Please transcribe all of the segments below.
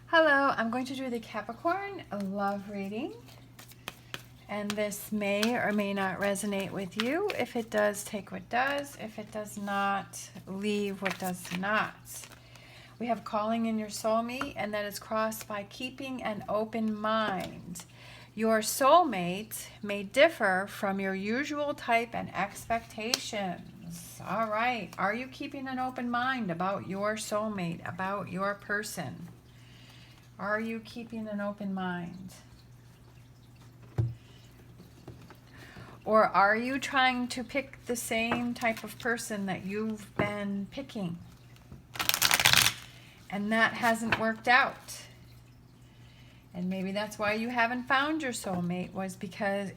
Hello, I'm going to do the Capricorn love reading, and this may or may not resonate with you. If it does, take what does. If it does not, leave what does not. We have calling in your soulmate, and that is crossed by keeping an open mind. Your soulmate may differ from your usual type and expectations. All right, are you keeping an open mind about your soulmate, about your person? Are you keeping an open mind? Or are you trying to pick the same type of person that you've been picking and that hasn't worked out? And maybe that's why you haven't found your soulmate, because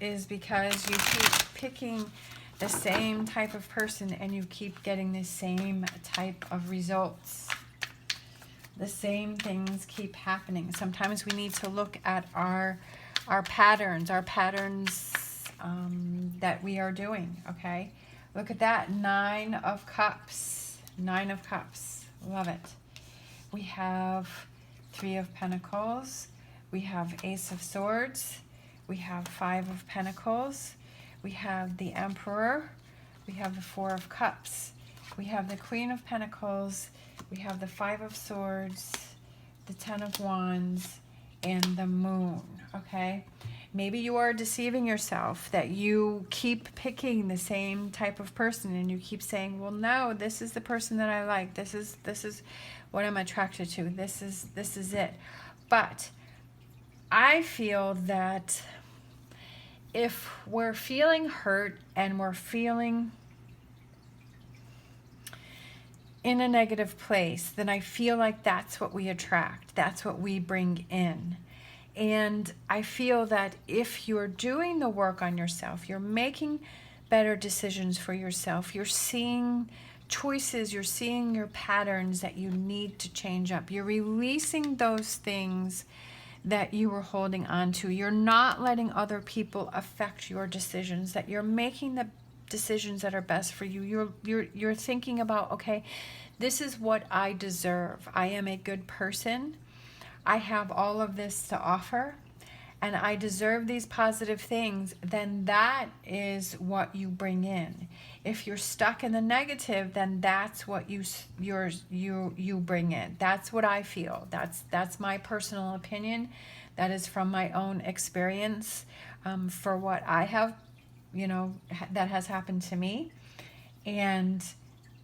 you keep picking the same type of person and you keep getting the same type of results. The same things keep happening. Sometimes we need to look at our patterns that we are doing, okay? Look at that, 9 of Cups. 9 of Cups, love it. We have 3 of Pentacles. We have Ace of Swords. We have 5 of Pentacles. We have the Emperor. We have the 4 of Cups. We have the Queen of Pentacles. We have the 5 of Swords, the 10 of Wands, and the Moon, okay? Maybe you are deceiving yourself that you keep picking the same type of person and you keep saying, well, no, this is the person that I like. This is what I'm attracted to. This is it. But I feel that if we're feeling hurt and we're feeling in a negative place, then I feel like that's what we attract. That's what we bring in. And I feel that if you're doing the work on yourself, you're making better decisions for yourself, you're seeing choices, you're seeing your patterns that you need to change up. You're releasing those things that you were holding on to. You're not letting other people affect your decisions, that you're making the decisions that are best for you. You're thinking about, okay, this is what I deserve. I am a good person. I have all of this to offer and I deserve these positive things. Then that is what you bring in. If you're stuck in the negative, then that's what you bring in. That's what I feel. That's my personal opinion. That is from my own experience, for what I have, that has happened to me. And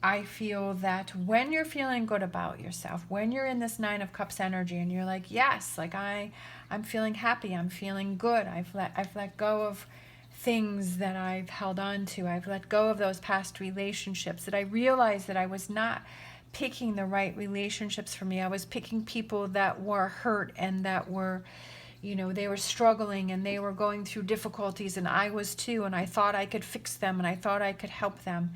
I feel that when you're feeling good about yourself, when you're in this 9 of Cups energy and you're like, yes, like I'm feeling happy, I'm feeling good, I've let go of things that I've held on to, I've let go of those past relationships, that I realized that I was not picking the right relationships for me. I was picking people that were hurt and that were, they were struggling and they were going through difficulties, and I was too, and I thought I could fix them and I thought I could help them.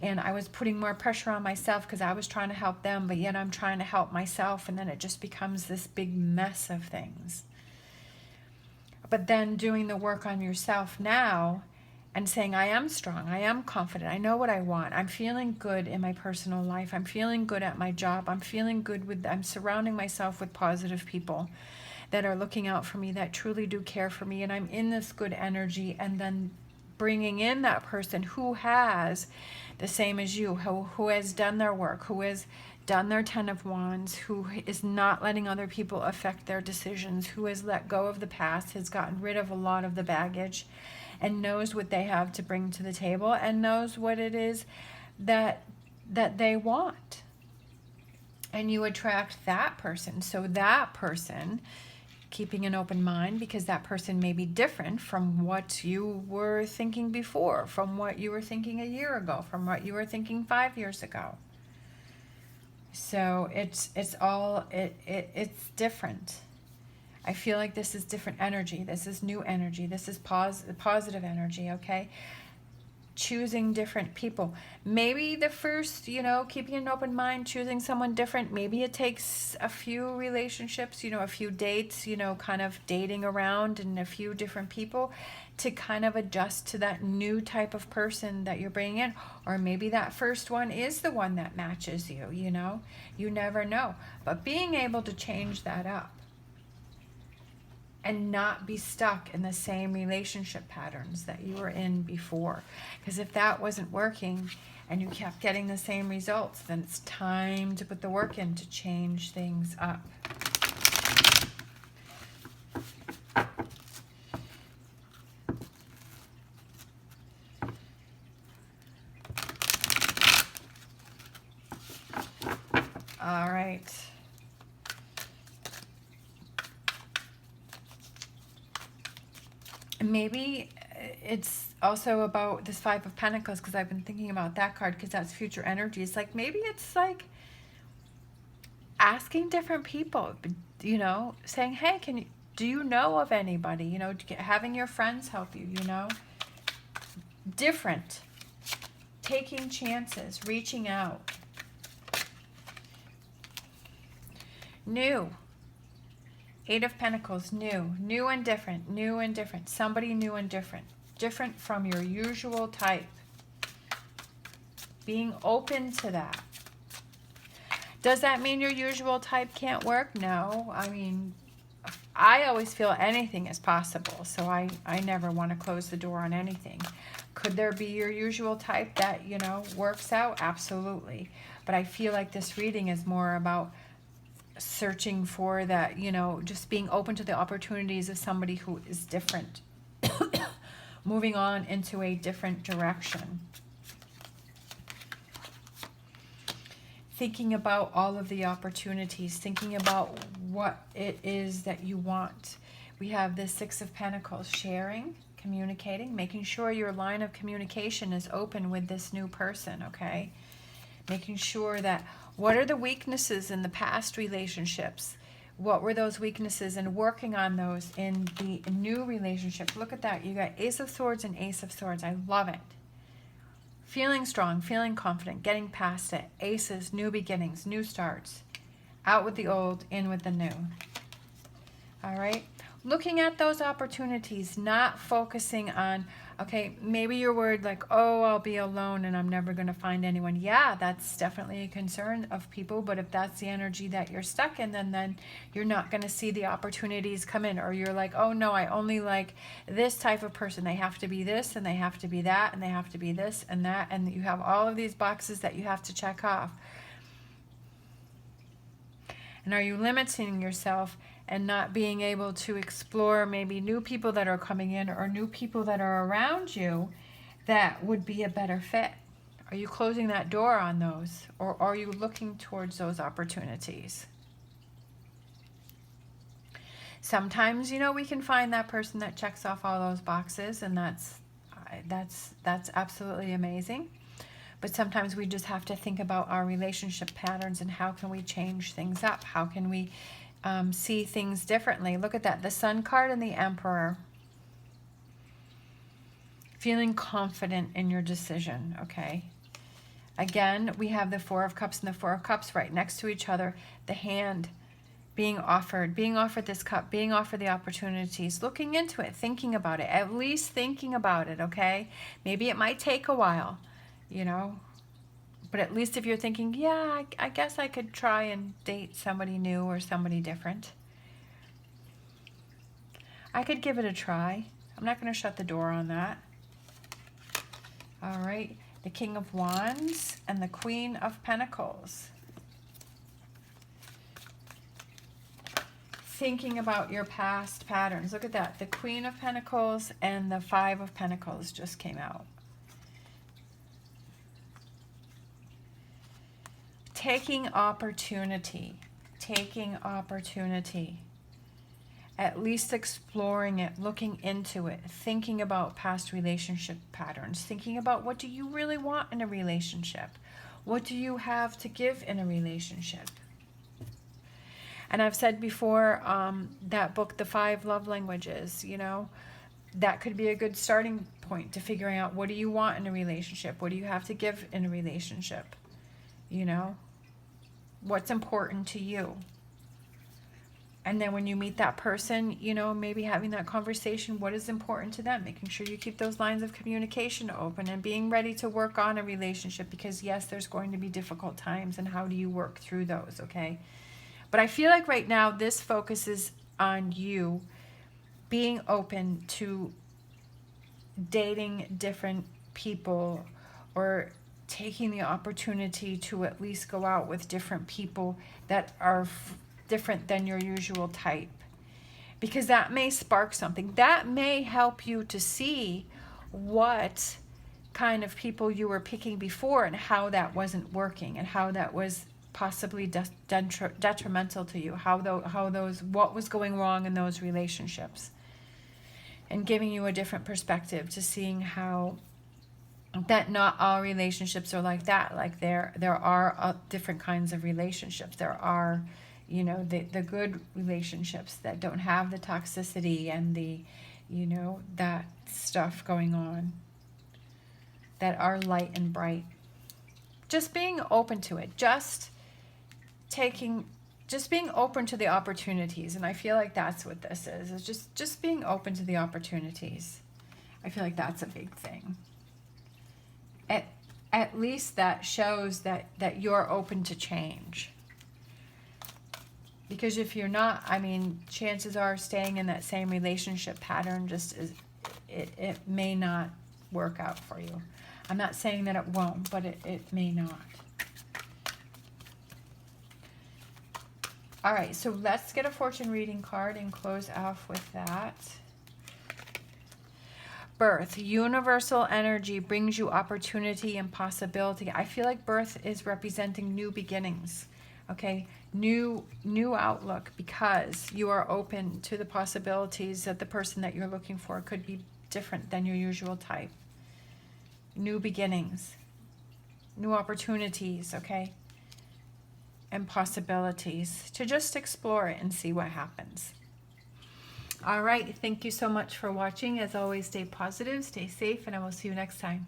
And I was putting more pressure on myself because I was trying to help them, but yet I'm trying to help myself, and then it just becomes this big mess of things. But then doing the work on yourself now and saying, I am strong, I am confident, I know what I want, I'm feeling good in my personal life, I'm feeling good at my job, I'm feeling good I'm surrounding myself with positive people that are looking out for me, that truly do care for me, and I'm in this good energy. And then bringing in that person who has the same as you, who has done their work, who has done their 10 of Wands, who is not letting other people affect their decisions, who has let go of the past, has gotten rid of a lot of the baggage, and knows what they have to bring to the table, and knows what it is that they want. And you attract that person. So that person, keeping an open mind, because that person may be different from what you were thinking before, from what you were thinking a year ago, from what you were thinking 5 years ago. So it's different. I feel like this is different energy. This is new energy. This is positive energy, okay? choosing different people. Maybe the first, keeping an open mind, choosing someone different. Maybe it takes a few relationships, a few dates, kind of dating around and a few different people to kind of adjust to that new type of person that you're bringing in. Or maybe that first one is the one that matches you, you never know. But being able to change that up and not be stuck in the same relationship patterns that you were in before. Because if that wasn't working and you kept getting the same results, then it's time to put the work in to change things up. All right. Maybe it's also about this Five of Pentacles, because I've been thinking about that card, because that's future energy. It's like, maybe it's like asking different people, saying, hey, do you know of anybody? Having your friends help you, different, taking chances, reaching out. New. Eight of Pentacles, new and different, somebody new and different from your usual type. Being open to that. Does that mean your usual type can't work? No. I mean, I always feel anything is possible, so I never want to close the door on anything. Could there be your usual type that, works out? Absolutely. But I feel like this reading is more about searching for that, just being open to the opportunities of somebody who is different. Moving on into a different direction. Thinking about all of the opportunities, thinking about what it is that you want. We have the Six of Pentacles, sharing, communicating, making sure your line of communication is open with this new person, okay? Making sure that what are the weaknesses in the past relationships? What were those weaknesses, and working on those in the new relationship. Look at that. You got Ace of Swords and Ace of Swords. I love it. Feeling strong, feeling confident, getting past it. Aces, new beginnings, new starts. Out with the old, in with the new. All right? Looking at those opportunities, not focusing on, okay, maybe you're worried like, oh, I'll be alone and I'm never going to find anyone. Yeah, that's definitely a concern of people, but if that's the energy that you're stuck in, then you're not going to see the opportunities come in. Or you're like, oh no, I only like this type of person. They have to be this, and they have to be that, and they have to be this and that, and you have all of these boxes that you have to check off. And are you limiting yourself and not being able to explore maybe new people that are coming in, or new people that are around you that would be a better fit? Are you closing that door on those, or are you looking towards those opportunities? Sometimes, we can find that person that checks off all those boxes, and that's absolutely amazing. But sometimes we just have to think about our relationship patterns and how can we change things up? How can we see things differently? Look at that, the Sun card and the Emperor. Feeling confident in your decision, okay? Again, we have the Four of Cups and the Four of Cups right next to each other. The hand being offered this cup, being offered the opportunities, looking into it, thinking about it, at least thinking about it, okay? Maybe it might take a while, but at least if you're thinking, yeah, I guess I could try and date somebody new or somebody different. I could give it a try. I'm not going to shut the door on that. All right, the King of Wands and the Queen of Pentacles. Thinking about your past patterns. Look at that. The Queen of Pentacles and the Five of Pentacles just came out. Taking opportunity. At least exploring it, looking into it, thinking about past relationship patterns, thinking about what do you really want in a relationship? What do you have to give in a relationship? And I've said before, that book, The 5 Love Languages, that could be a good starting point to figuring out, what do you want in a relationship? What do you have to give in a relationship? You know, what's important to you? And then when you meet that person, you know, maybe having that conversation, what is important to them? Making sure you keep those lines of communication open and being ready to work on a relationship, because yes, there's going to be difficult times, and how do you work through those, okay? But I feel like right now this focuses on you being open to dating different people, or taking the opportunity to at least go out with different people that are different than your usual type, because that may spark something. That may help you to see what kind of people you were picking before, and how that wasn't working, and how that was possibly detrimental to you, what was going wrong in those relationships, and giving you a different perspective to seeing how that not all relationships are like that. Like there are different kinds of relationships. There are, you know, the good relationships that don't have the toxicity and the, you know, that stuff going on, that are light and bright. Just being open to it, just being open to the opportunities. And I feel like that's what this is just being open to the opportunities. I feel like that's a big thing. At least that shows that you're open to change. Because if you're not, I mean, chances are staying in that same relationship pattern just is, it may not work out for you. I'm not saying that it won't, but it may not. All right, so let's get a fortune reading card and close off with that. Birth, universal energy brings you opportunity and possibility. I feel like birth is representing new beginnings, okay? New outlook, because you are open to the possibilities that the person that you're looking for could be different than your usual type. New beginnings, new opportunities, okay? And possibilities to just explore it and see what happens. All right, thank you so much for watching. As always, stay positive, stay safe, and I will see you next time.